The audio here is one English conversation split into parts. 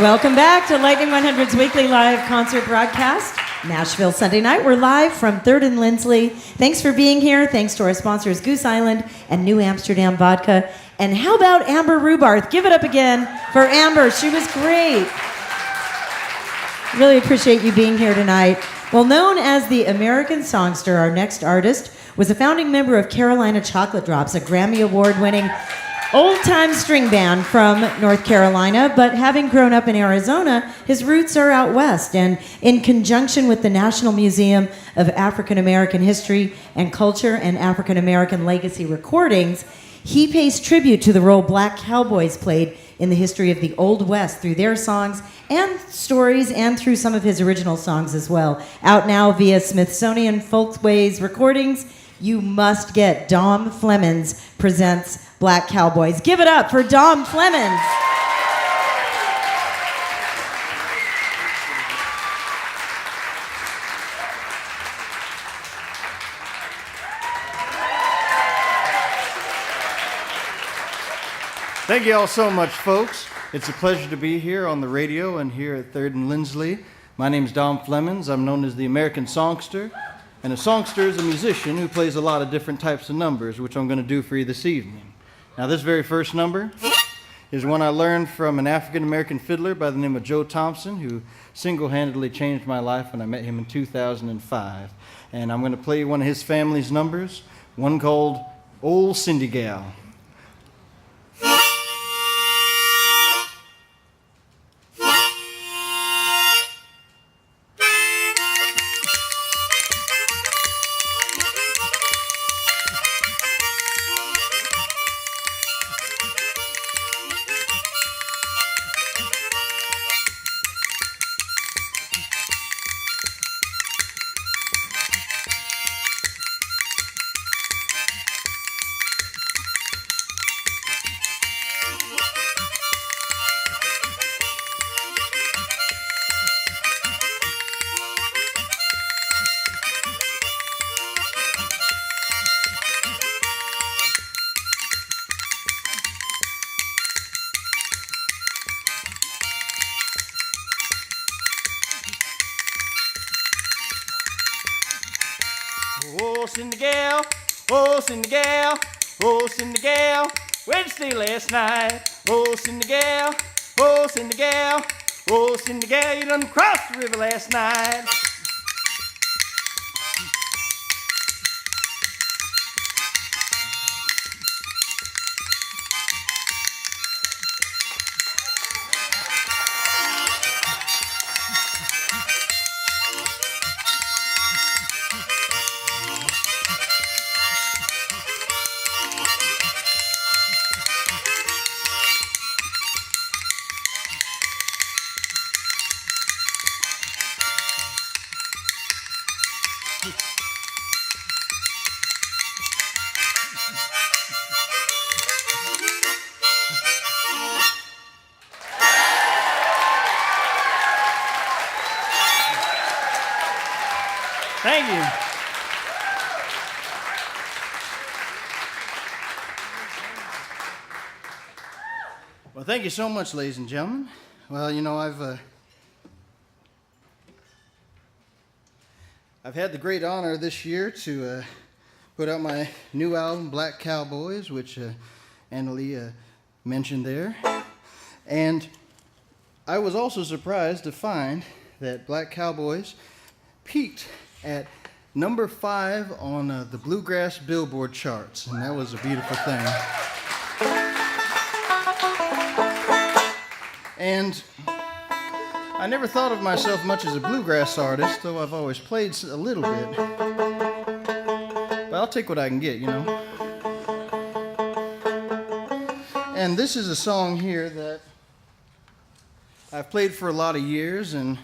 Welcome back to Lightning 100's weekly live concert broadcast, Nashville Sunday Night. We're live from 3rd and Lindsley. Thanks for being here. Thanks to our sponsors, Goose Island and New Amsterdam Vodka. And how about Amber Rubarth? Give it up again for Amber. She was great. Really appreciate you being here tonight. Well, known as the American Songster, our next artist was a founding member of Carolina Chocolate Drops, a Grammy Award-winning old-time string band from North Carolina, but having grown up in Arizona, his roots are out west. And in conjunction with the National Museum of African American History and Culture and African American Legacy Recordings, he pays tribute to the role Black cowboys played in the history of the Old West through their songs and stories and through some of his original songs as well. Out now via Smithsonian Folkways Recordings, you must get Dom Flemons presents Black Cowboys. Give it up for Dom Flemons. Thank you all so much, folks. It's a pleasure to be here on the radio and here at 3rd and Lindsley. My name is Dom Flemons. I'm known as the American Songster. And a songster is a musician who plays a lot of different types of numbers, which I'm going to do for you this evening. Now, this very first number is one I learned from an African-American fiddler by the name of Joe Thompson, who single-handedly changed my life when I met him in 2005. And I'm going to play one of his family's numbers, one called Old Cindy Gal. Oh, Cindy Gal, oh, Cindy Gal, oh, Cindy Gal, where'd you stay last night? Oh, Cindy Gal, oh, Cindy Gal, oh, Cindy Gal, you done crossed the river last night. Thank you. Well, thank you so much, ladies and gentlemen. Well, you know, I've had the great honor this year to put out my new album, Black Cowboys, which Annalie mentioned there. And I was also surprised to find that Black Cowboys peaked at number 5 on the Bluegrass Billboard charts, and that was a beautiful thing. And I never thought of myself much as a bluegrass artist, though I've always played a little bit. But I'll take what I can get, you know. And this is a song here that I've played for a lot of years, and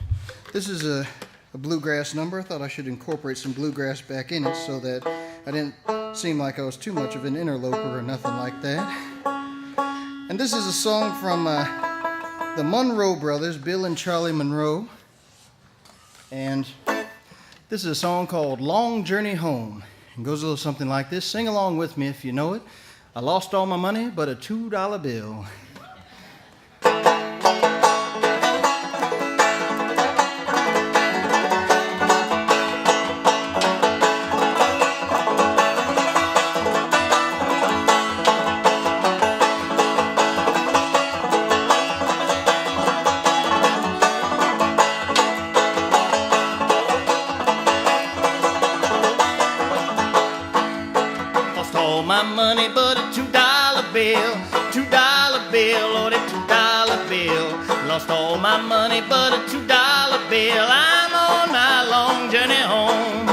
this is a bluegrass number. I thought I should incorporate some bluegrass back in it so that I didn't seem like I was too much of an interloper or nothing like that. And this is a song from the Monroe brothers, Bill and Charlie Monroe. And this is a song called Long Journey Home. It goes a little something like this. Sing along with me if you know it. I lost all my money but a $2 bill. bill, $2 bill, Lord, a $2 bill. Lost all my money but a $2 bill. I'm on my long journey home.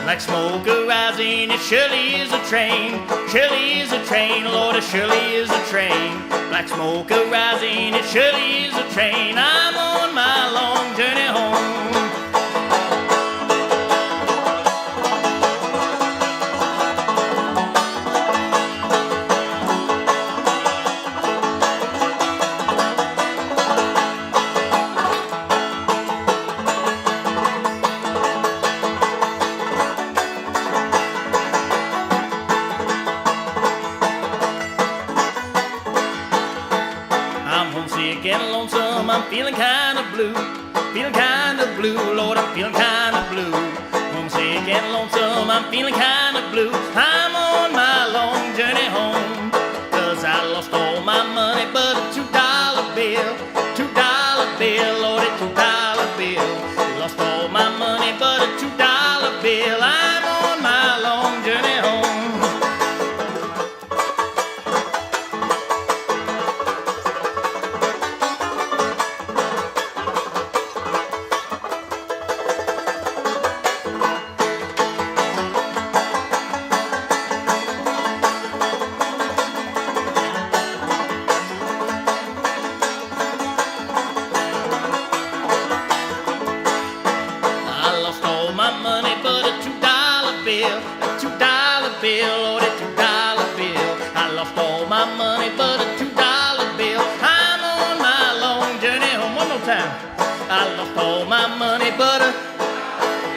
Black smoke arising, it surely is a train, surely is a train, Lord, it surely is a train. Black smoke arising, it surely is a train. I'm on my long journey home. I'm feeling kind of blue, Lord, I'm feeling kind of blue. Homesick and lonesome, I'm feeling kind of blue. I'm on my long journey home, 'cause I lost all my money but a $2 bill, $2 bill, Lord, a $2 bill. Lost all my money but a $2 bill. I'm on my long journey home. I lost all my money but a,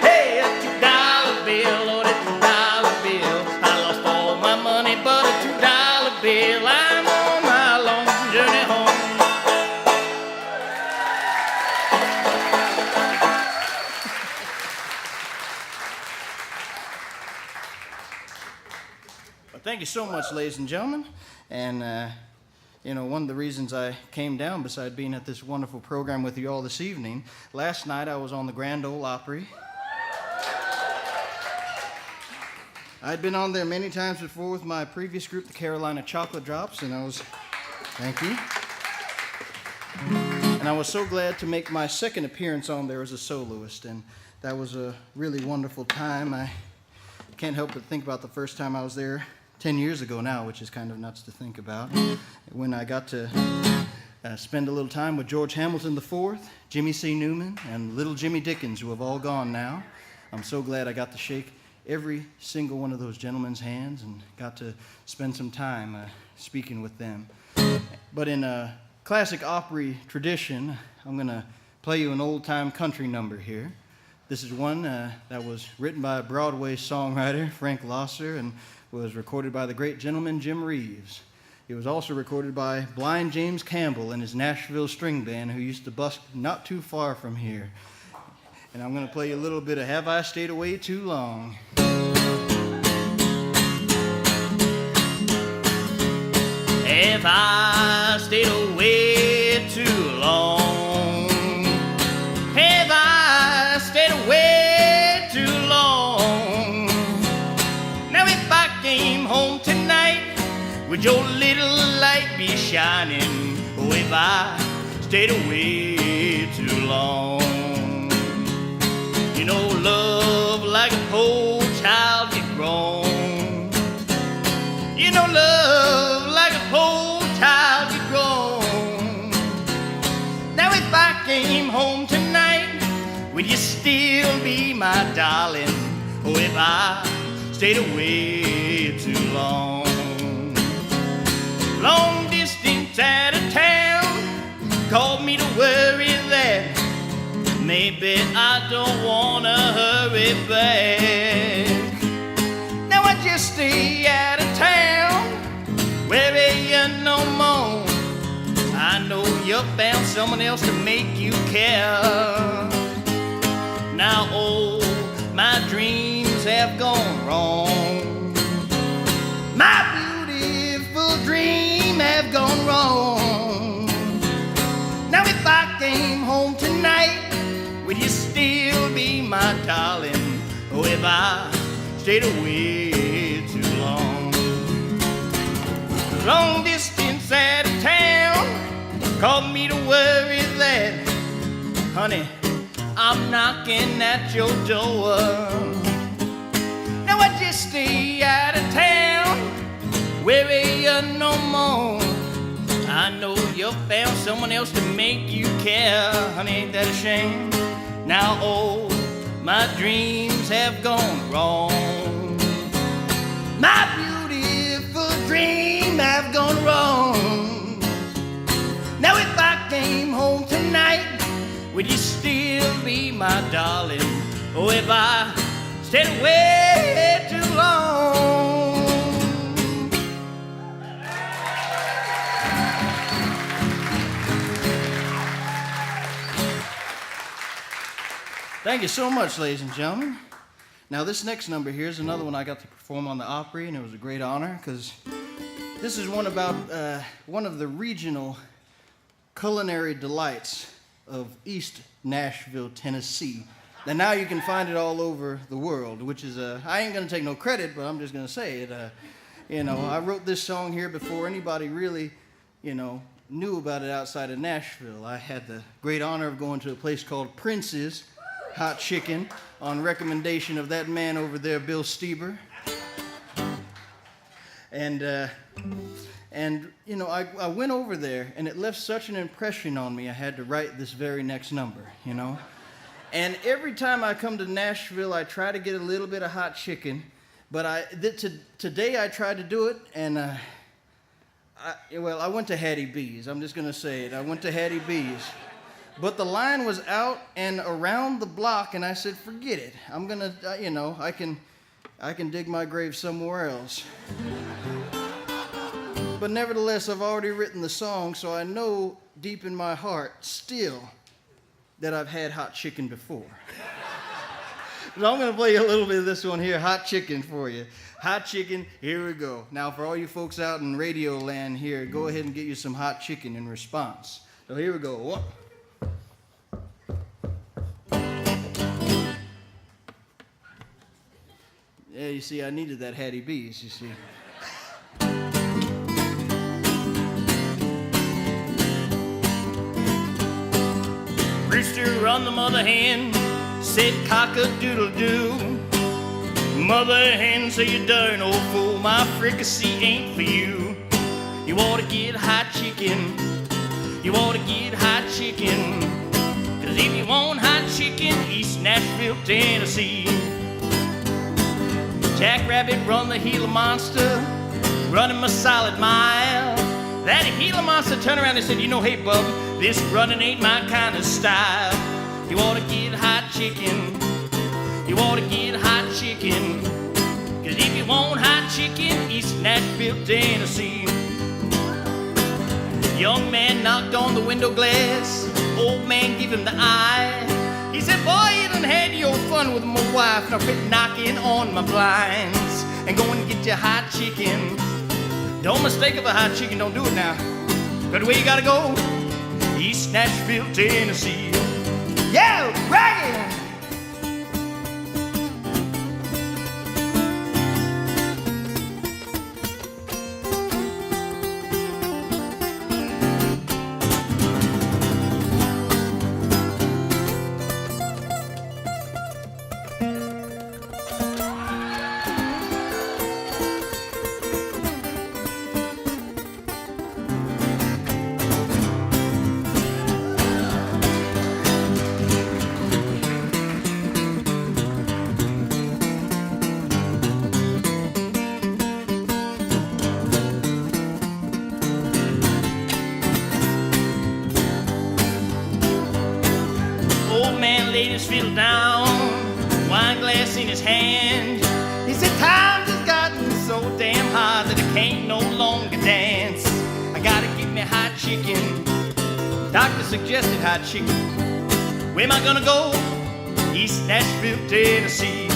hey, a $2 bill, Lord, a $2 bill. I lost all my money but a $2 bill. I'm on my long journey home. Well, thank you so much, ladies and gentlemen. And you know, one of the reasons I came down, beside being at this wonderful program with you all this evening, last night I was on the Grand Ole Opry. I'd been on there many times before with my previous group, the Carolina Chocolate Drops, and I was, thank you. And I was so glad to make my second appearance on there as a soloist, and that was a really wonderful time. I can't help but think about the first time I was there 10 years ago now, which is kind of nuts to think about, when I got to spend a little time with George Hamilton IV, Jimmy C. Newman, and little Jimmy Dickens, who have all gone now. I'm so glad I got to shake every single one of those gentlemen's hands and got to spend some time speaking with them. But in a classic Opry tradition, I'm going to play you an old-time country number here. This is one that was written by a Broadway songwriter, Frank Losser, and was recorded by the great gentleman Jim Reeves. It was also recorded by Blind James Campbell and his Nashville String Band, who used to busk not too far from here. And I'm going to play you a little bit of Have I Stayed Away Too Long? Have I stayed away too long? Have I stayed away too long? Now if I came home tonight, would your little light be shining? Oh, if I stayed away too long. You know, love like a poor child get grown. You know, love like a poor child get grown. Now if I came home tonight, would you still be my darling? Oh, if I stayed away too long. Long distance out of town called me to worry that maybe I don't wanna hurry back. Now I just stay out of town, worry you no more. I know you found someone else to make you care. Now oh, my dreams have gone wrong. My beautiful dream have gone wrong. Now if I came home tonight, would you still be my darling? Oh, if I stayed away too long. long distance out of town, called me to worry that, honey, I'm knocking at your door. Now I just stay out of town, worry you no more. I know you found someone else to make you care, honey, ain't that a shame? Now all my dreams have gone wrong. My beautiful dream have gone wrong. Now if I came home tonight, would you still be my darling? Oh, if I stayed away too long. Thank you so much, ladies and gentlemen. Now, this next number here is another one I got to perform on the Opry, and it was a great honor because this is one about one of the regional culinary delights of East Nashville, Tennessee. And now you can find it all over the world, which is, I ain't going to take no credit, but I'm just going to say it. I wrote this song here before anybody really, knew about it outside of Nashville. I had the great honor of going to a place called Prince's Hot Chicken on recommendation of that man over there, Bill Stieber. And I went over there, and it left such an impression on me, I had to write this very next number, And every time I come to Nashville, I try to get a little bit of hot chicken, but today I tried to do it, and I went to Hattie B's. I'm just going to say it. I went to Hattie B's. But the line was out and around the block, and I said, forget it. I'm going to, I can dig my grave somewhere else. But nevertheless, I've already written the song, so I know deep in my heart still that I've had hot chicken before. So I'm going to play you a little bit of this one here, Hot Chicken, for you. Hot chicken, here we go. Now, for all you folks out in radio land here, go ahead and get you some hot chicken in response. So here we go. Whoa. Yeah, you see, I needed that Hattie B's, you see. Rooster on the mother hen said cock-a-doodle-doo. Mother hen said, you darn old fool, my fricassee ain't for you. You ought to get hot chicken. You ought to get hot chicken. 'Cause if you want hot chicken, East Nashville, Tennessee. Jackrabbit run the Gila Monster, running my solid mile. That Gila Monster turned around and said, hey, bub, this running ain't my kind of style. You ought to get hot chicken. You ought to get hot chicken. 'Cause if you want hot chicken, East Nashville, Tennessee. Young man knocked on the window glass. Old man gave him the eye. He said, boy, you done had your fun with my wife. Now quit knocking on my blinds and go and get your hot chicken. Don't mistake of a hot chicken, don't do it now. But where you gotta go? East Nashville, Tennessee. Yeah, right! Laid his fiddle down, wine glass in his hand. He said, times has gotten so damn hot that I can't no longer dance. I gotta get me hot chicken. Doctor suggested hot chicken. Where am I gonna go? East Nashville, Tennessee.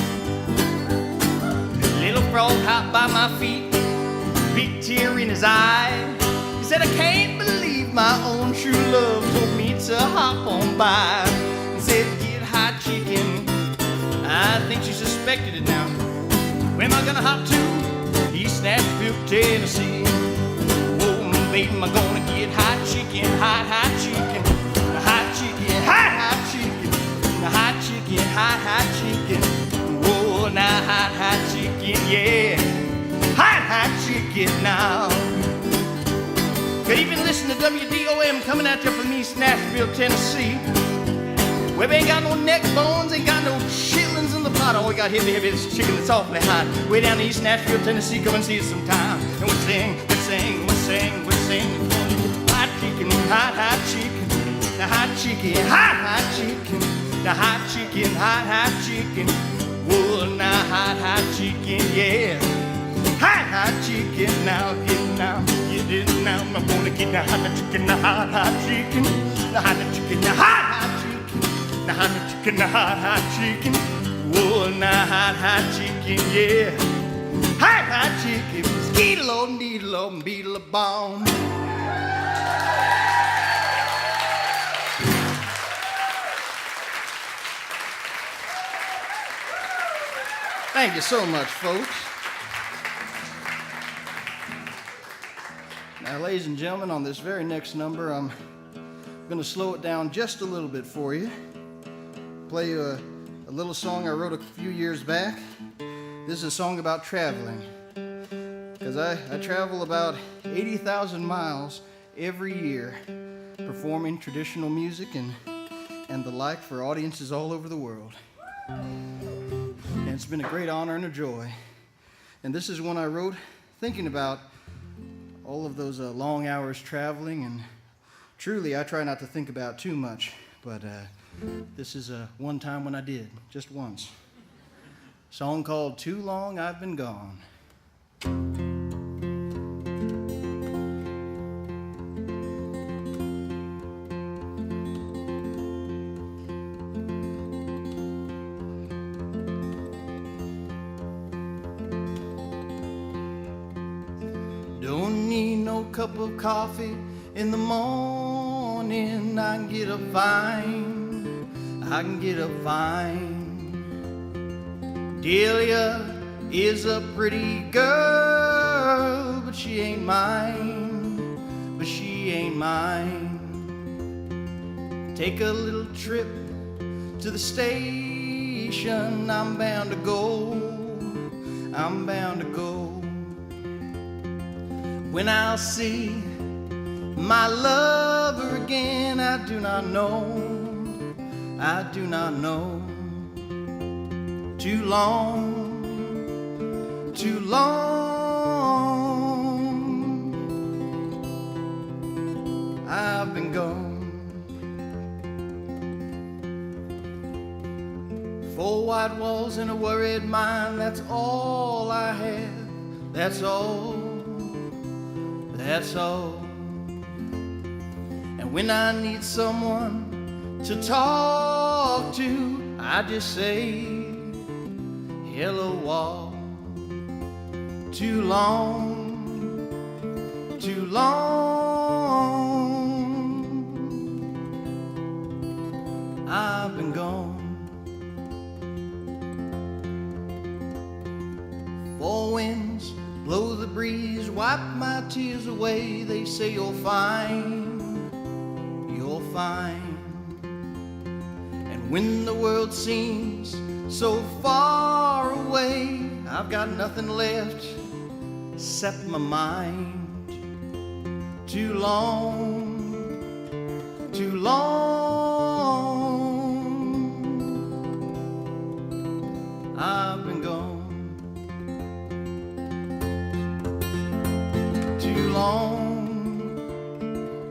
Little frog hopped by my feet, big tear in his eye. He said, I can't believe my own true love told me to hop on by. Said, get hot chicken. I think she suspected it now. Where am I gonna hop to? East Nashville, Tennessee. am I gonna get hot chicken, hot chicken, hot chicken, hot chicken, hot chicken, hot chicken. Whoa, now hot chicken, yeah, hot chicken now. Good evening, listen to WDOM coming out there from East Nashville, Tennessee. We ain't got no neck bones, ain't got no chitlins in the pot. All we got heavy is chicken that's awfully hot. Way down to East Nashville, Tennessee, come and see us sometime. And we sing, we sing, we sing, we sing. Hot chicken, hot chicken, the hot chicken, hot chicken, the hot chicken, hot chicken. Whoa, now hot chicken, yeah. Hot chicken, now get it now, get it now. I'm gonna get the hot chicken, the hot chicken, the hot chicken, the hot chicken, the hot chicken, the hot chicken. Whoa, now hot chicken, yeah. Hot chicken, skeet-a-lo, needle-o, beetle-a-bomb. Thank you so much, folks. Now, ladies and gentlemen, on this very next number, I'm going to slow it down just a little bit for you. Play you a little song I wrote a few years back. This is a song about traveling, because I travel about 80,000 miles every year performing traditional music and the like for audiences all over the world. And it's been a great honor and a joy. And this is one I wrote thinking about all of those long hours traveling, and truly I try not to think about too much, but this is one time when I did, just once. A song called Too Long I've Been Gone. Don't need no cup of coffee in the morning. I can get up fine. Delia is a pretty girl, but she ain't mine, Take a little trip to the station, I'm bound to go. When I'll see my lover again, I do not know. Too long I've been gone. 4 white walls and a worried mind, that's all I have. That's all. And when I need someone to talk to, I just say, hello wall. Too long I've been gone. 4 winds blow the breeze, wipe my tears away. They say you're fine. And when the world seems so far away, I've got nothing left except my mind. Too long I've been gone.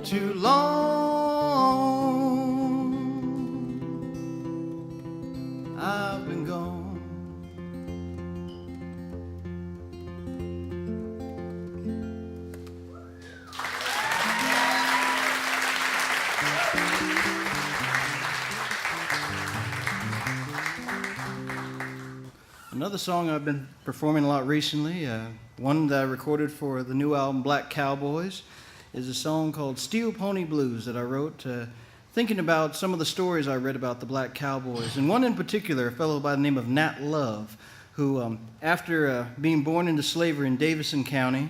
Too long I've been gone. Another song I've been performing a lot recently, one that I recorded for the new album Black Cowboys, is a song called Steel Pony Blues that I wrote thinking about some of the stories I read about the Black Cowboys. And one in particular, a fellow by the name of Nat Love, who after being born into slavery in Davison County,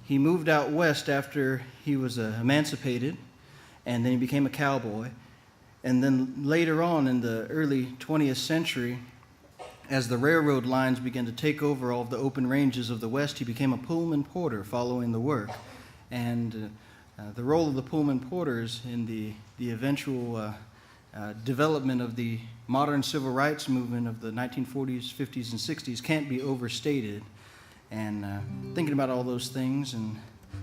he moved out west after he was emancipated, and then he became a cowboy. And then later on in the early 20th century, as the railroad lines began to take over all of the open ranges of the West, he became a Pullman porter following the work. And the role of the Pullman porters in the eventual development of the modern civil rights movement of the 1940s, 50s, and 60s can't be overstated. And thinking about all those things and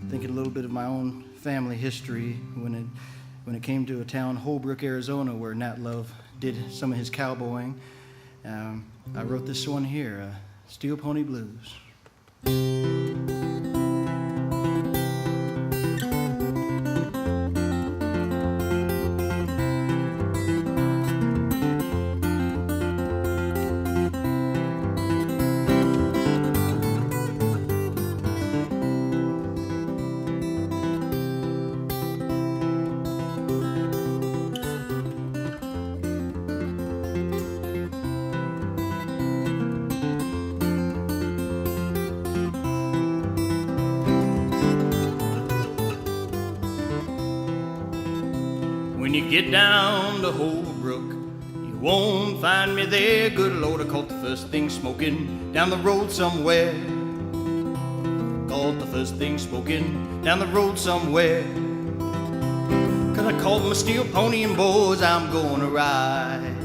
thinking a little bit of my own family history when it came to a town, Holbrook, Arizona, where Nat Love did some of his cowboying, I wrote this one here, Steel Pony Blues. When you get down to Holbrook, you won't find me there. Good Lord, I caught the first thing smoking down the road somewhere. Caught the first thing smoking down the road somewhere. 'Cause I called my steel pony and boys, I'm gonna ride.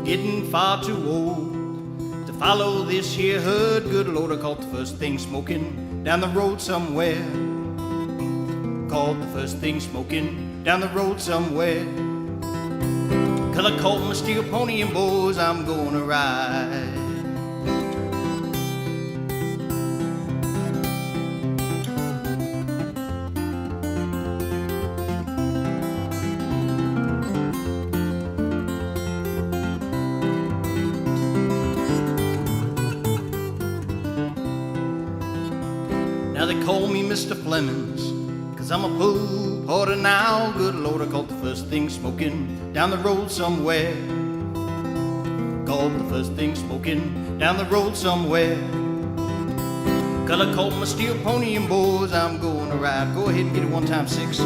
Getting far too old to follow this here herd. Good Lord, I caught the first thing smoking down the road somewhere. Called the first thing smoking down the road somewhere. 'Cause I called my steel pony and boys, I'm gonna ride. Now they call me Mr. Flemons, 'cause I'm a pull porter now. Good Lord, I caught the first thing smoking down the road somewhere. Called the first thing smoking down the road somewhere. 'Cause I called my steel pony and boys, I'm gonna ride. Go ahead and get it one time, 6.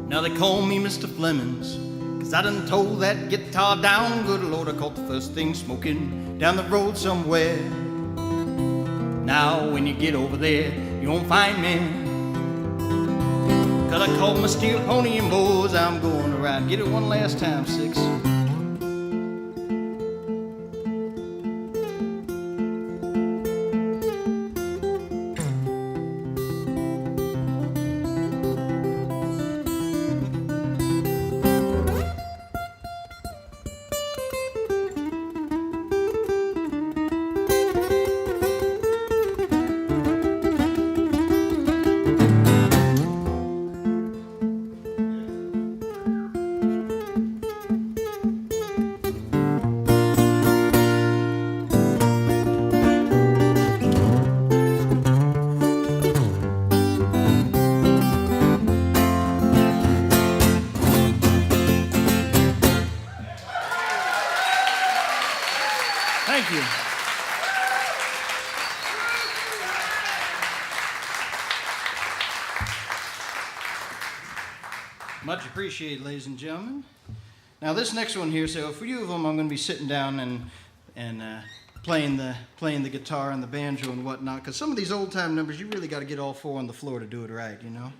Now they call me Mr. Flemons, 'cause I done told that guitar down. Good Lord, I caught the first thing smoking down the road somewhere. Now when you get over there, you won't find me, 'cause I called my steel pony and boys, I'm going to ride. Get it one last time, 6. Much appreciated, ladies and gentlemen. Now this next one here, so a few of them I'm going to be sitting down and playing the guitar and the banjo and whatnot, because some of these old time numbers you really got to get all four on the floor to do it right, you know.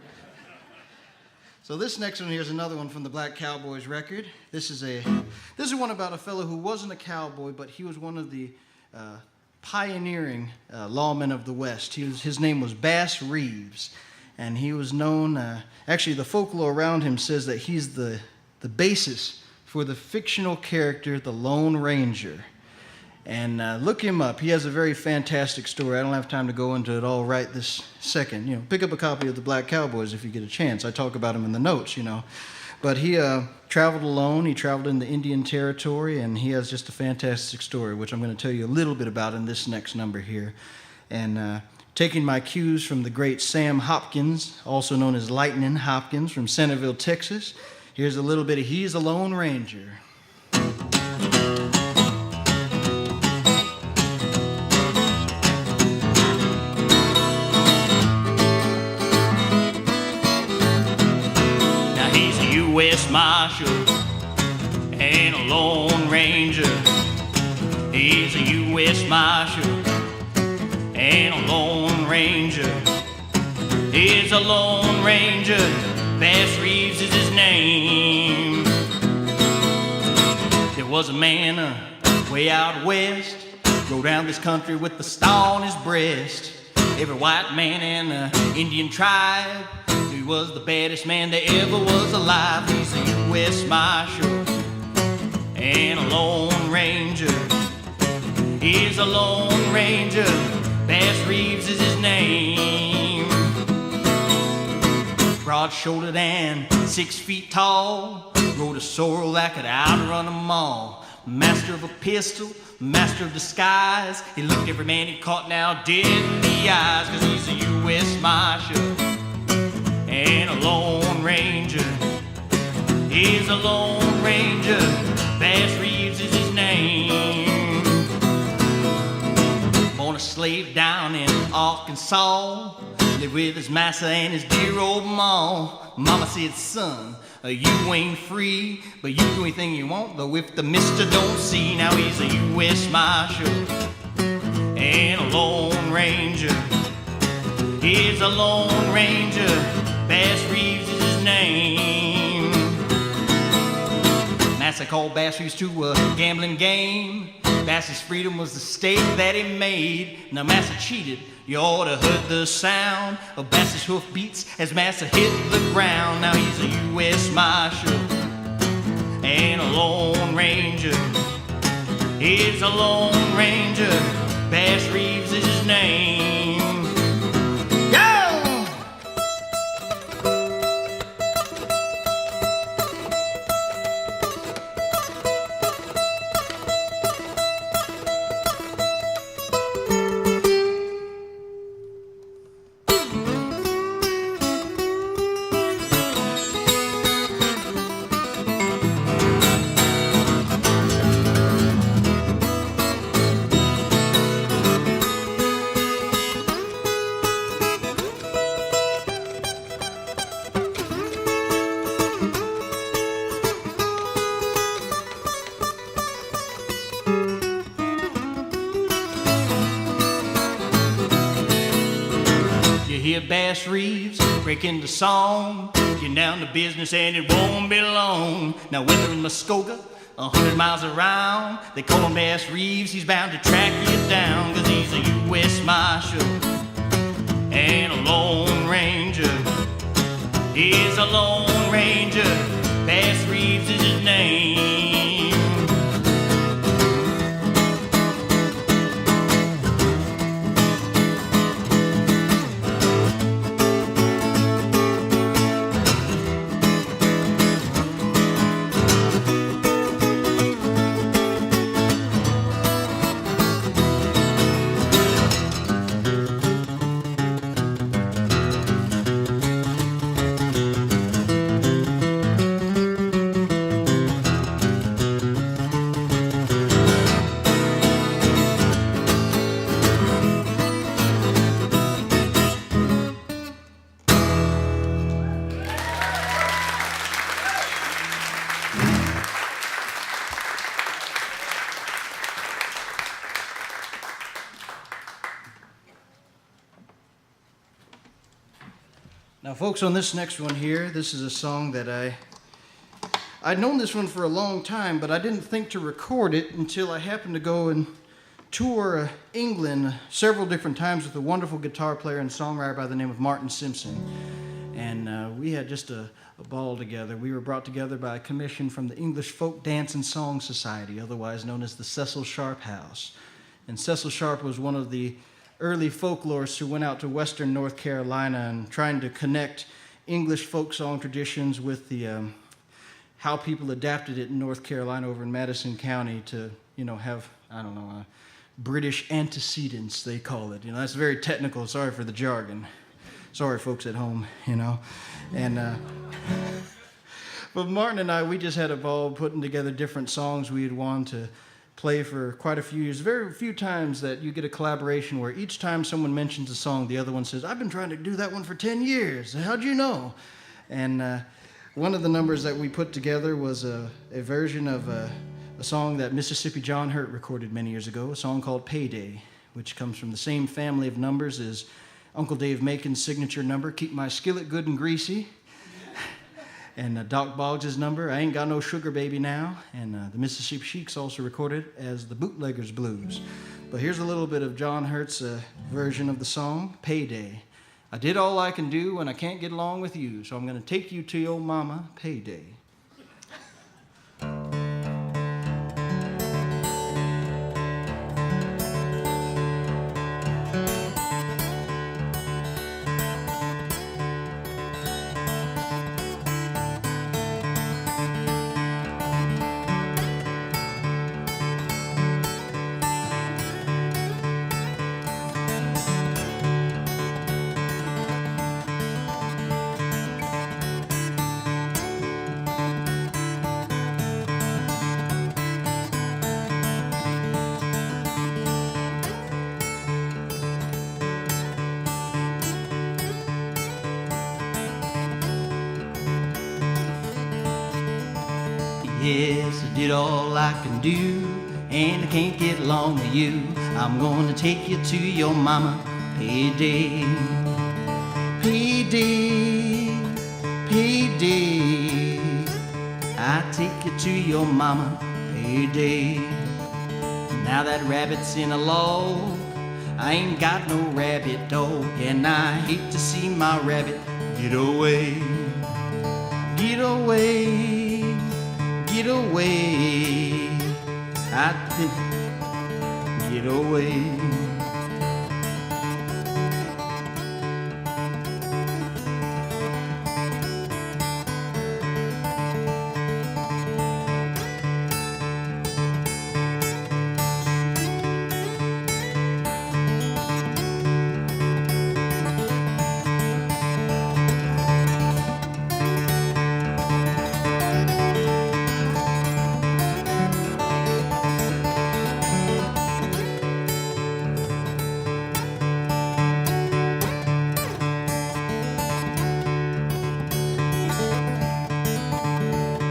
So this next one here is another one from the Black Cowboys record. This is one about a fellow who wasn't a cowboy, but he was one of the pioneering lawmen of the West. His name was Bass Reeves, and he was known. Actually, the folklore around him says that he's the basis for the fictional character, the Lone Ranger. And look him up. He has a very fantastic story. I don't have time to go into it all right this second. You know, pick up a copy of the Black Cowboys if you get a chance. I talk about him in the notes, you know. But he traveled alone. He traveled in the Indian Territory, and he has just a fantastic story, which I'm going to tell you a little bit about in this next number here. And taking my cues from the great Sam Hopkins, also known as Lightning Hopkins from Centerville, Texas, here's a little bit of He's a Lone Ranger. U.S. Marshal and a Lone Ranger. He's a U.S. Marshal and a Lone Ranger. He's a Lone Ranger. Bass Reeves is his name. There was a man way out west, rode down this country with the star on his breast. Every white man in the Indian tribe, he was the baddest man that ever was alive. He's a U.S. Marshal and a Lone Ranger. He's a Lone Ranger. Bass Reeves is his name. Broad-shouldered and 6 feet tall, rode a sorrel that could outrun them all. Master of a pistol, master of disguise. He looked every man he caught now dead in the eyes, 'cause he's a U.S. Marshal and a Lone Ranger. He's a Lone Ranger. Bass Reeves is his name. Born a slave down in Arkansas, lived with his master and his dear old ma. Mama said, son, you ain't free, but you do anything you want, though if the mister don't see. Now he's a U.S. Marshal and a Lone Ranger. He's a Lone Ranger. Bass Reeves is his name. Master called Bass Reeves to a gambling game. Bass's freedom was the stake that he made. Now Master cheated, you ought to heard the sound of Bass's hoof beats as Master hit the ground. Now he's a U.S. Marshal and a Lone Ranger. He's a Lone Ranger. Bass Reeves is his name. Bass Reeves break into song, get down to business and it won't be long. Now whether in Muskogee, 100 miles around, they call him Bass Reeves. He's bound to track you down, 'cause he's a U.S. Marshal and a Lone Ranger. He's a Lone Ranger. Bass Reeves is his name. Now, folks, on this next one here, this is a song that I'd known this one for a long time, but I didn't think to record it until I happened to go and tour England several different times with a wonderful guitar player and songwriter by the name of Martin Simpson. And we had just a ball together. We were brought together by a commission from the English Folk Dance and Song Society, otherwise known as the Cecil Sharp House. And Cecil Sharp was one of the early folklorists who went out to western North Carolina and trying to connect English folk song traditions with the how people adapted it in North Carolina over in Madison County to, have, British antecedents, they call it. That's very technical. Sorry for the jargon. Sorry, folks at home, And, but Martin and I, we just had a ball putting together different songs we had wanted to play for quite a few years. Very few times that you get a collaboration where each time someone mentions a song, the other one says, I've been trying to do that one for 10 years. How'd you know? And one of the numbers that we put together was a version of a song that Mississippi John Hurt recorded many years ago, a song called Payday, which comes from the same family of numbers as Uncle Dave Macon's signature number, Keep My Skillet Good and Greasy, and Doc Boggs' number, I Ain't Got No Sugar Baby Now, and the Mississippi Sheiks also recorded as the Bootleggers Blues. But here's a little bit of John Hurt's version of the song, Payday. I did all I can do when I can't get along with you, so I'm going to take you to your mama, Payday. Yes, I did all I can do, and I can't get along with you. I'm gonna take you to your mama, Payday. Payday, payday. I take you to your mama, Payday. Now that rabbit's in a log, I ain't got no rabbit dog, and I hate to see my rabbit get away. Get away. Get away, I think, get away.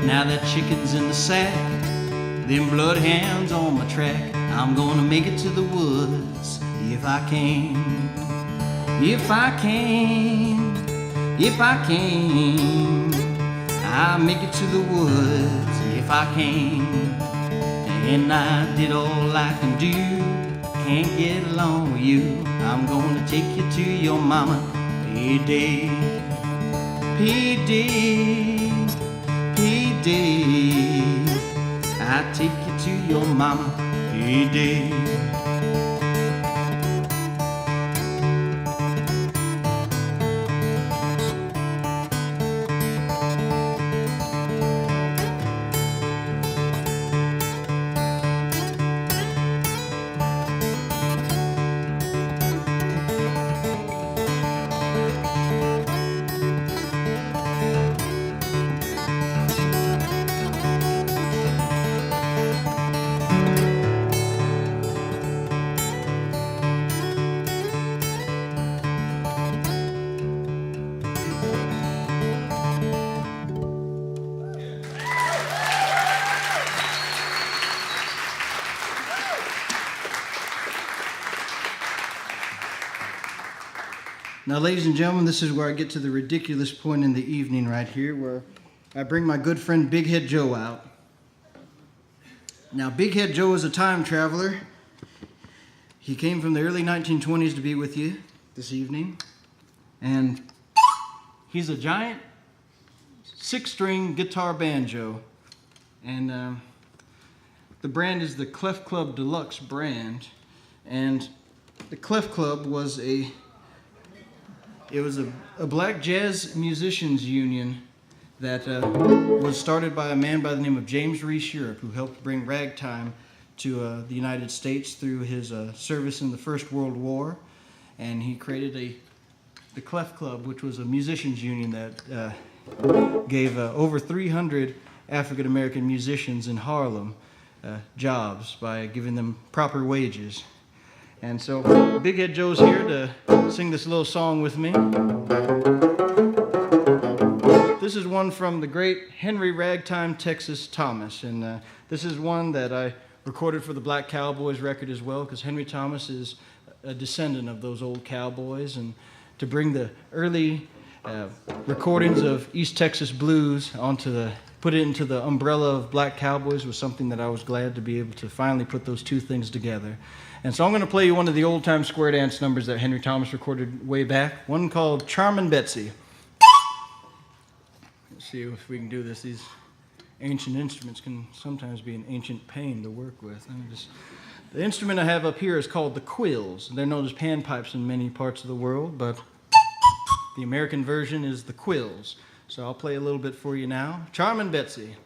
Now that chicken's in the sack, them bloodhounds on my track. I'm gonna make it to the woods if I can. If I can, if I can. I'll make it to the woods if I can. And I did all I can do, can't get along with you. I'm gonna take you to your mama, Payday. Payday. Payday, I take you to your mama, Payday. Now, ladies and gentlemen, this is where I get to the ridiculous point in the evening right here, where I bring my good friend Big Head Joe out. Now, Big Head Joe is a time traveler. He came from the early 1920s to be with you this evening. And he's a giant 6-string guitar banjo. And the brand is the Clef Club Deluxe brand. And the Clef Club was a black jazz musicians union that was started by a man by the name of James Reese Europe, who helped bring ragtime to the United States through his service in the First World War. And he created the Clef Club, which was a musicians union that gave over 300 African-American musicians in Harlem jobs by giving them proper wages. And so Big Head Joe's here to sing this little song with me. This is one from the great Henry Ragtime Texas Thomas, and this is one that I recorded for the Black Cowboys record as well, because Henry Thomas is a descendant of those old cowboys, and to bring the early recordings of East Texas blues put it into the umbrella of Black Cowboys was something that I was glad to be able to finally put those two things together. And so I'm going to play you one of the old-time square dance numbers that Henry Thomas recorded way back, one called Charmin' Betsy. Let's see if we can do this. These ancient instruments can sometimes be an ancient pain to work with. The instrument I have up here is called the quills. They're known as panpipes in many parts of the world, but the American version is the quills. So I'll play a little bit for you now. Charmin' Betsy.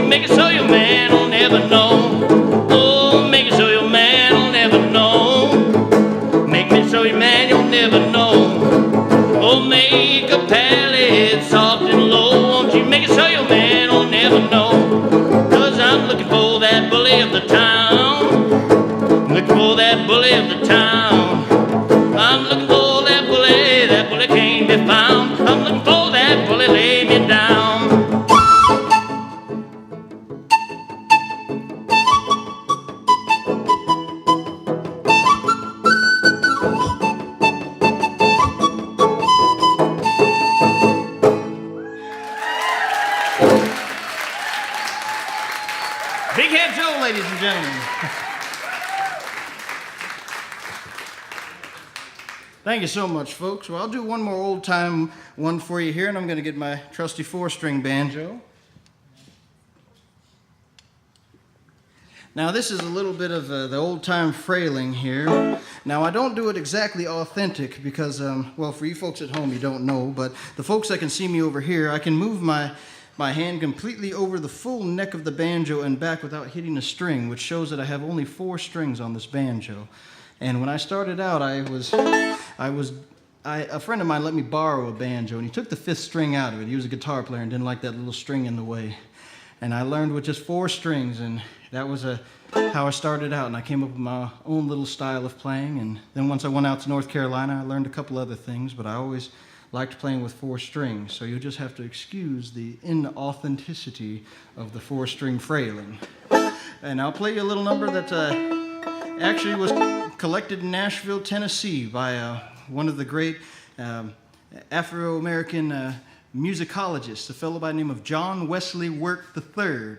Make it so your man will never know. Oh, make it so looking for that bully of the town. Looking for that bully of the town. I'm looking for that bully can't be found. I'm looking for that bully, lay me down. Big Head Joe, ladies and gentlemen. Thank you so much, folks. Well, I'll do one more old-time one for you here, and I'm going to get my trusty four-string banjo. Now, this is a little bit of the old-time frailing here. Now, I don't do it exactly authentic because, well, for you folks at home, you don't know, but the folks that can see me over here, I can move my hand completely over the full neck of the banjo and back without hitting a string, which shows that I have only 4 strings on this banjo. And when I started out, a friend of mine let me borrow a banjo, and he took the 5th string out of it. He was a guitar player and didn't like that little string in the way. And I learned with just 4 strings, and that was how I started out. And I came up with my own little style of playing. And then once I went out to North Carolina, I learned a couple other things, but I always liked playing with 4 strings. So you just have to excuse the inauthenticity of the 4-string frailing. And I'll play you a little number that actually was collected in Nashville, Tennessee by one of the great Afro-American musicologists, a fellow by the name of John Wesley Work III.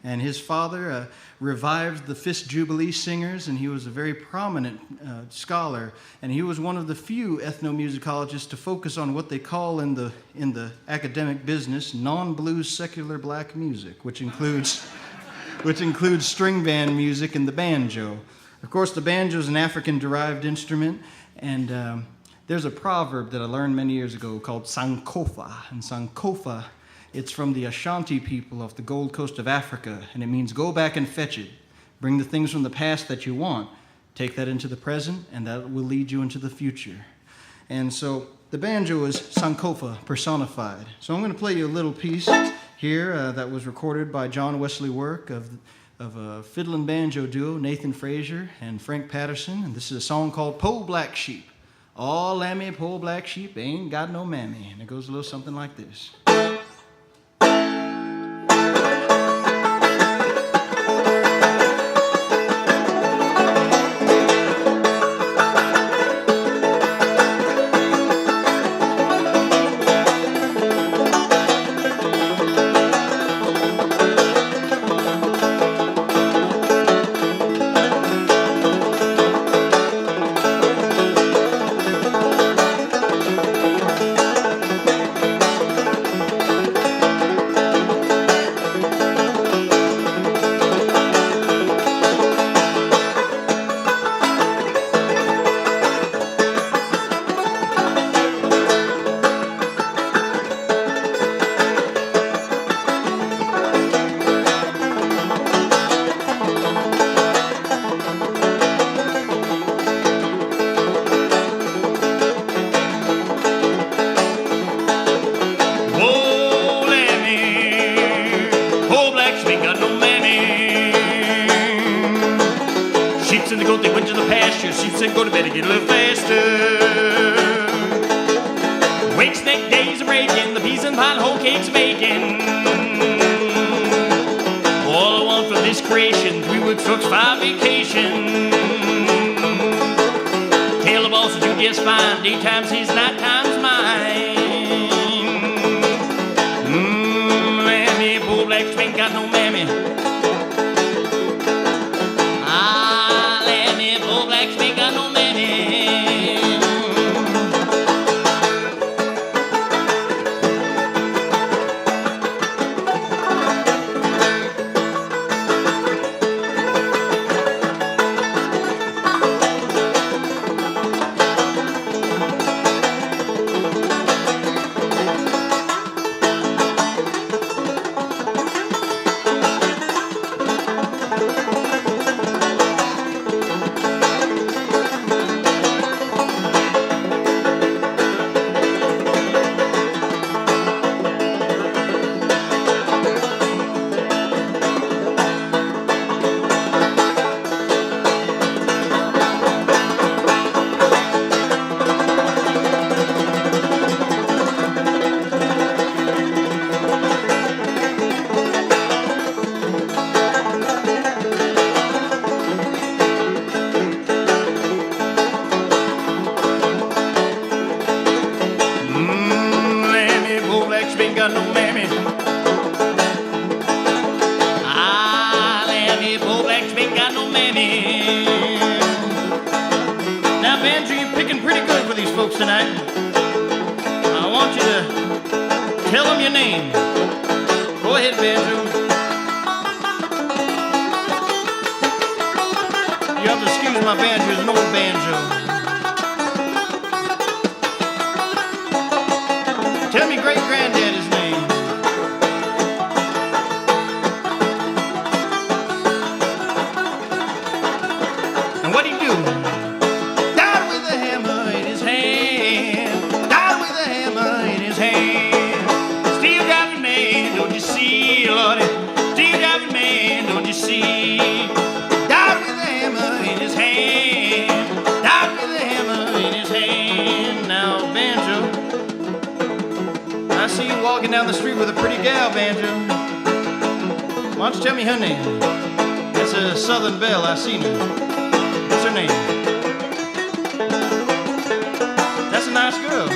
And his father revived the Fisk Jubilee Singers, and he was a very prominent scholar. And he was one of the few ethnomusicologists to focus on what they call in the academic business non-blues secular black music, which includes string band music and the banjo. Of course, the banjo is an African-derived instrument, and there's a proverb that I learned many years ago called Sankofa. And Sankofa, it's from the Ashanti people off the Gold Coast of Africa, and it means go back and fetch it. Bring the things from the past that you want, take that into the present, and that will lead you into the future. And so the banjo is Sankofa personified. So I'm going to play you a little piece here that was recorded by John Wesley Work of a fiddle and banjo duo, Nathan Frazier and Frank Patterson. And this is a song called Po' Black Sheep. Oh, lammy, po' black sheep ain't got no mammy. And it goes a little something like this. my banjo is an old banjo. Tell me great-granddaddy's name. And what'd he do? Died with a hammer in his hand. Died with a hammer in his hand. Steel driving man, don't you see, Lordy? Steel driving man, don't you see? Died with a hammer in his hand. Died with a hammer in his hand. Now, banjo, I see you walking down the street with a pretty gal, banjo. Why don't you tell me her name? It's a Southern Belle, I seen her. What's her name? That's a nice girl.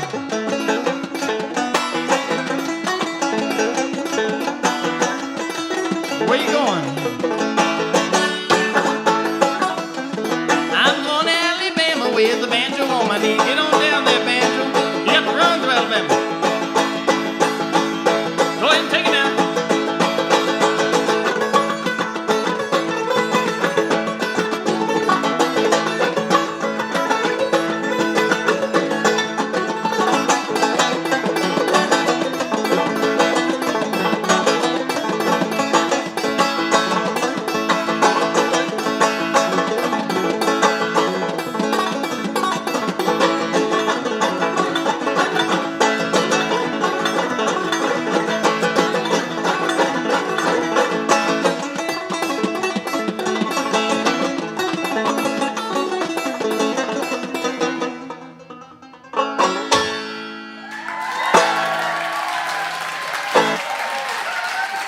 Where you going? I'm going to Alabama with the banjo on my knee. Get on down there, banjo. You have to run through Alabama. Go ahead and take it now.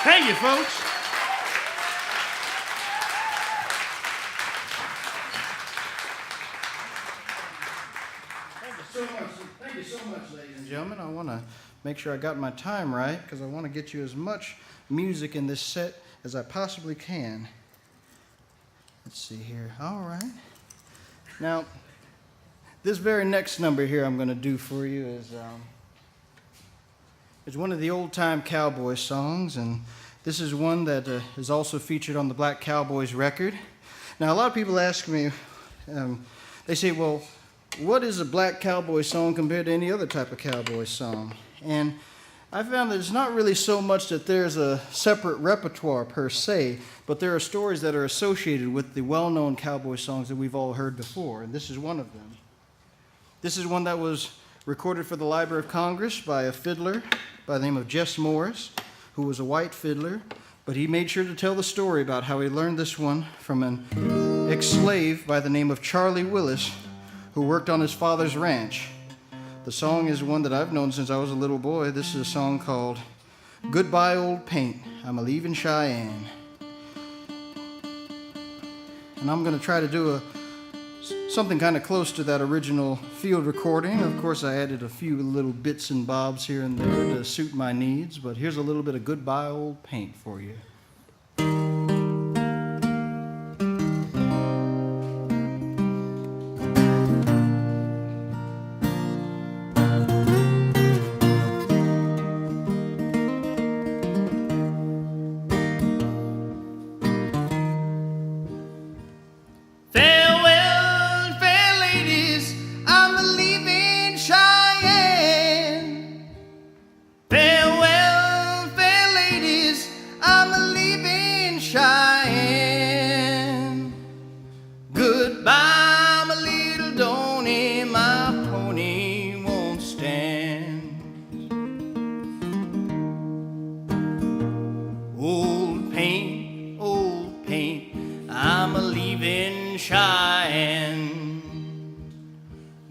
Thank you, folks. Thank you so much, ladies and gentlemen. I want to make sure I got my time right because I want to get you as much music in this set as I possibly can. Let's see here. All right. Now, this very next number here I'm going to do for you is one of the old-time cowboy songs, and this is one that is also featured on the Black Cowboys record. Now, a lot of people ask me, they say, well, what is a black cowboy song compared to any other type of cowboy song? And I found that it's not really so much that there's a separate repertoire per se, but there are stories that are associated with the well-known cowboy songs that we've all heard before, and this is one of them. This is one that was recorded for the Library of Congress by a fiddler by the name of Jess Morris, who was a white fiddler, but he made sure to tell the story about how he learned this one from an ex-slave by the name of Charlie Willis, who worked on his father's ranch. The song is one that I've known since I was a little boy. This is a song called Goodbye Old Paint, I'm a-Leavin' Cheyenne. And I'm going to try to do something kind of close to that original field recording. Of course, I added a few little bits and bobs here and there to suit my needs, but here's a little bit of Goodbye Old Paint for you.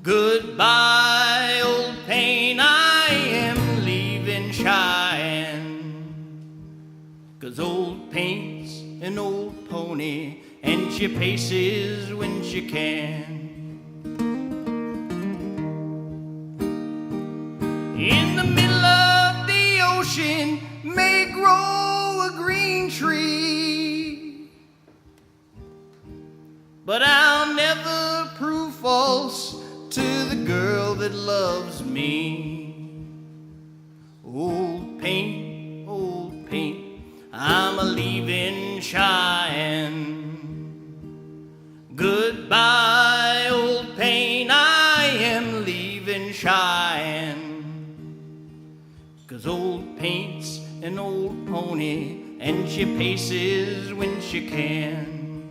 Goodbye, old pain, I am leaving Cheyenne. 'Cause old paint's an old pony, and she paces when she can. In the middle of the ocean may grow a green tree, but I'll never prove false to the girl that loves me. Old paint, I'm a-leaving Cheyenne. Goodbye. an old pony, and she paces when she can.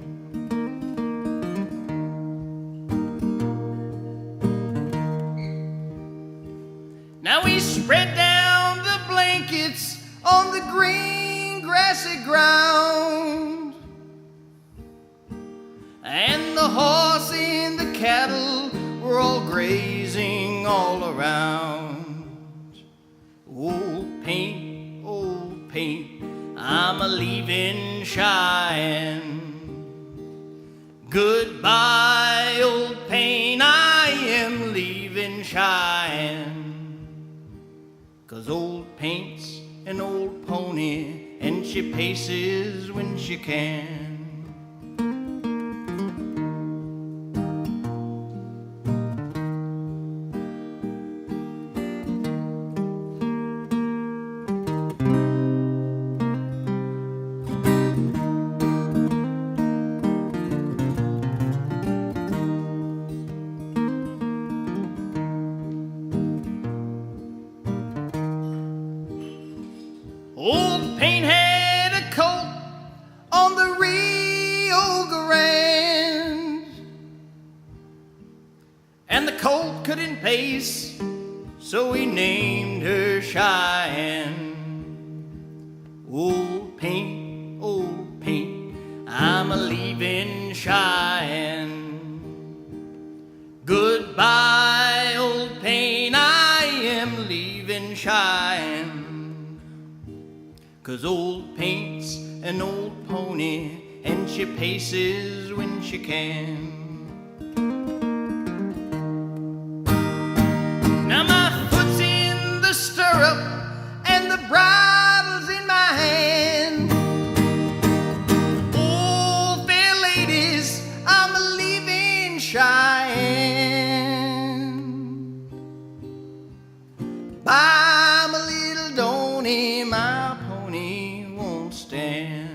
Now we spread down the blankets on the green grassy ground, and the horse and the cattle were all grazing all around. Old paint, I'm a-leaving Cheyenne. Goodbye, old paint, I am leaving Cheyenne. 'Cause old paint's an old pony, and she paces when she can. Old Paint had a colt on the Rio Grande, and the colt couldn't pace, so he named her Cheyenne. Old paint, I'm a-leaving Cheyenne. Goodbye, old paint, I am leaving Cheyenne. 'Cause old paint's an old pony, and she paces when she can. Now my foot's in the stirrup, and the bridle's in my hand. Oh, fair ladies, I'm a-leaving Cheyenne. Bye, my little Donny, my pony won't stand.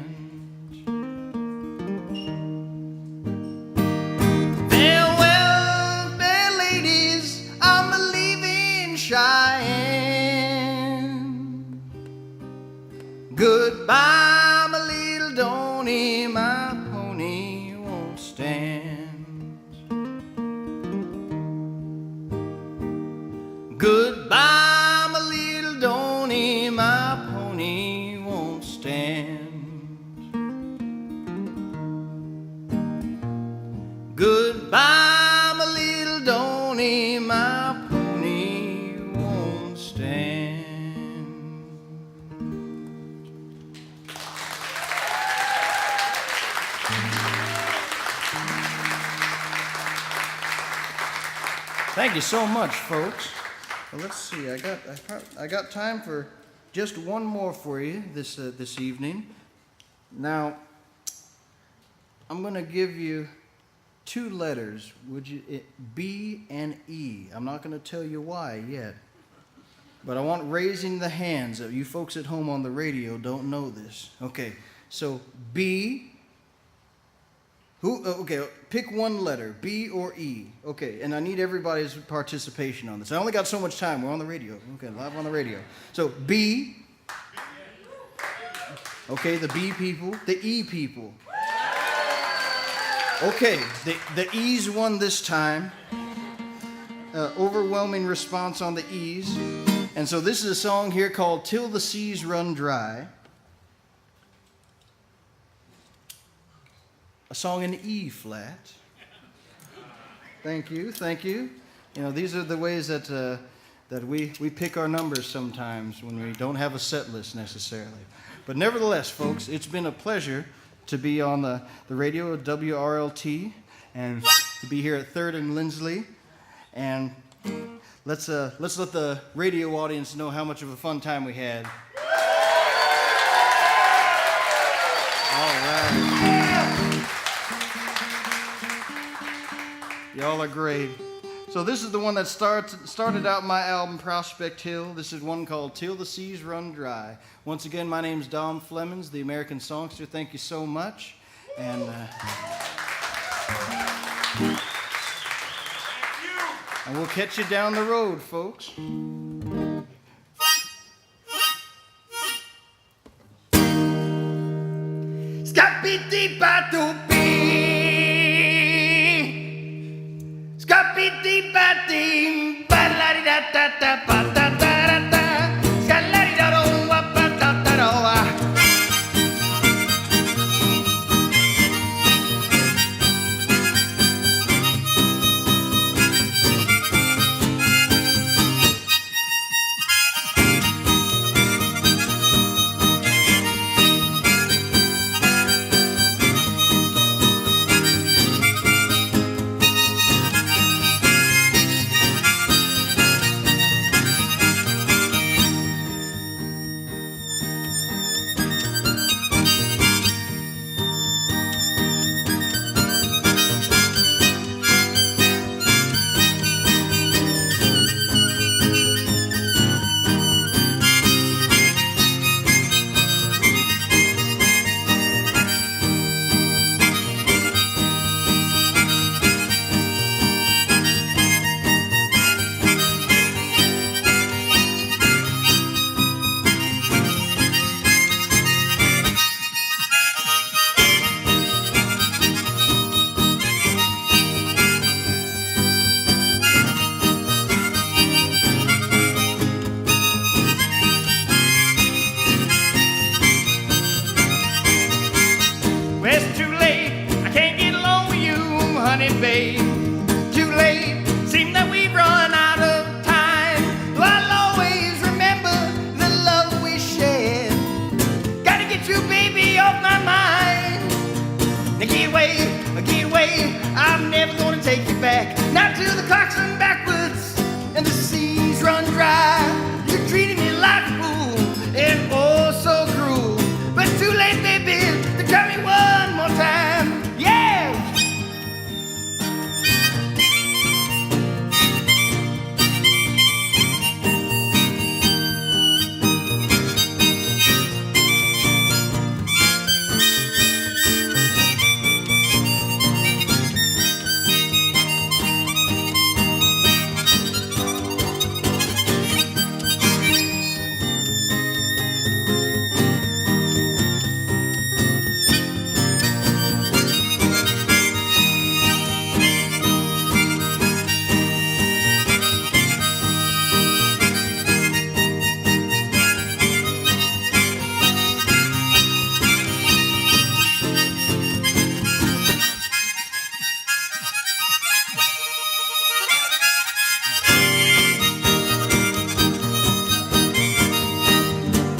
Farewell, fair ladies, I'm a-leaving Cheyenne. Goodbye, my little Donny, my pony won't stand. Goodbye, my little Donny, my pony won't stand. Goodbye, my little Donny, my pony won't stand. Thank you so much, folks. Well, let's see. I got time for just one more for you this evening. Now, I'm going to give you two letters. B and E. I'm not going to tell you why yet, but I want raising the hands. You folks at home on the radio don't know this. Okay, so B. Okay, pick one letter, B or E. Okay, and I need everybody's participation on this. I only got so much time. We're on the radio. Okay, live on the radio. So B. Okay, the B people. The E people. Okay, the E's won this time. Overwhelming response on the E's. And so this is a song here called Till the Seas Run Dry. A song in E flat. Thank you, thank you. You know, these are the ways that we pick our numbers sometimes when we don't have a set list necessarily. But nevertheless, folks, it's been a pleasure to be on the radio at WRLT and to be here at 3rd and Lindsley. And let's let the radio audience know how much of a fun time we had. All right. Y'all are great. So this is the one that started out my album, Prospect Hill. This is one called Till the Seas Run Dry. Once again, my name's Dom Flemons, the American songster. Thank you so much. And and we'll catch you down the road, folks. Scapiti-ba-do-bee. Scapiti-ba-dee. Ba-la-di-da-da-da-ba-da-da-da-da. Scala-di-da-do-wa-ba-da-da-do-wa. Babe, too late. Seem that we've run out of time. Though I'll always remember the love we shared. Gotta get you, baby, off my mind. Now get away. I'm never gonna take you back. Not till the clocks run backwards and the seas run dry. You're treating me like a fool and oh so cruel. But too late, baby, to tell me one more time. Yeah.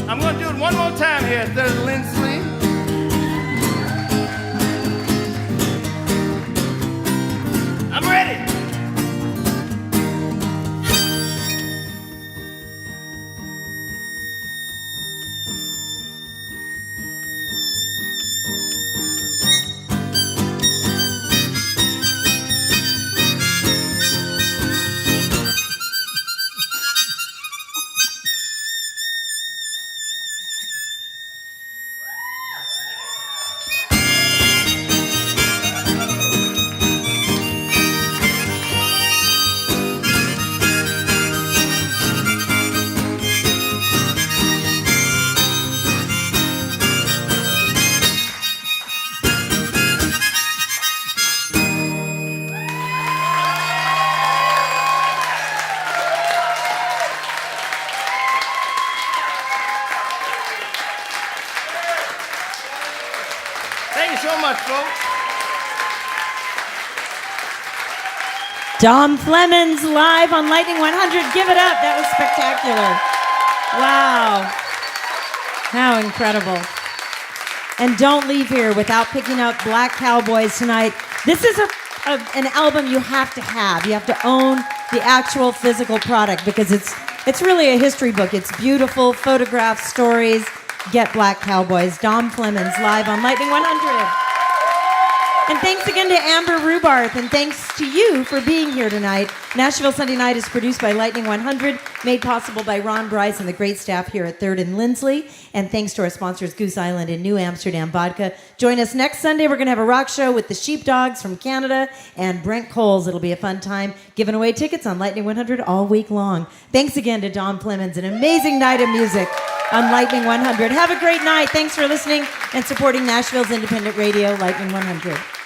I'm gonna do it one more time here. There's Lindsley. I'm ready. Thank you so much, folks. Dom Flemons live on Lightning 100. Give it up. That was spectacular. Wow. How incredible. And don't leave here without picking up Black Cowboys tonight. This is an album you have to have. You have to own the actual physical product because it's really a history book. It's beautiful, photographs, stories. Get Black Cowboys. Dom Flemons live on Lightning 100. And thanks again to Amber Rubarth, and thanks to you for being here tonight. Nashville Sunday Night is produced by Lightning 100, made possible by Ron Bryce and the great staff here at 3rd and Lindsley. And thanks to our sponsors, Goose Island and New Amsterdam Vodka. Join us next Sunday. We're going to have a rock show with the Sheepdogs from Canada and Brent Coles. It'll be a fun time. Giving away tickets on Lightning 100 all week long. Thanks again to Dom Flemons. An amazing night of music on Lightning 100. Have a great night. Thanks for listening. and supporting Nashville's independent radio, Lightning 100.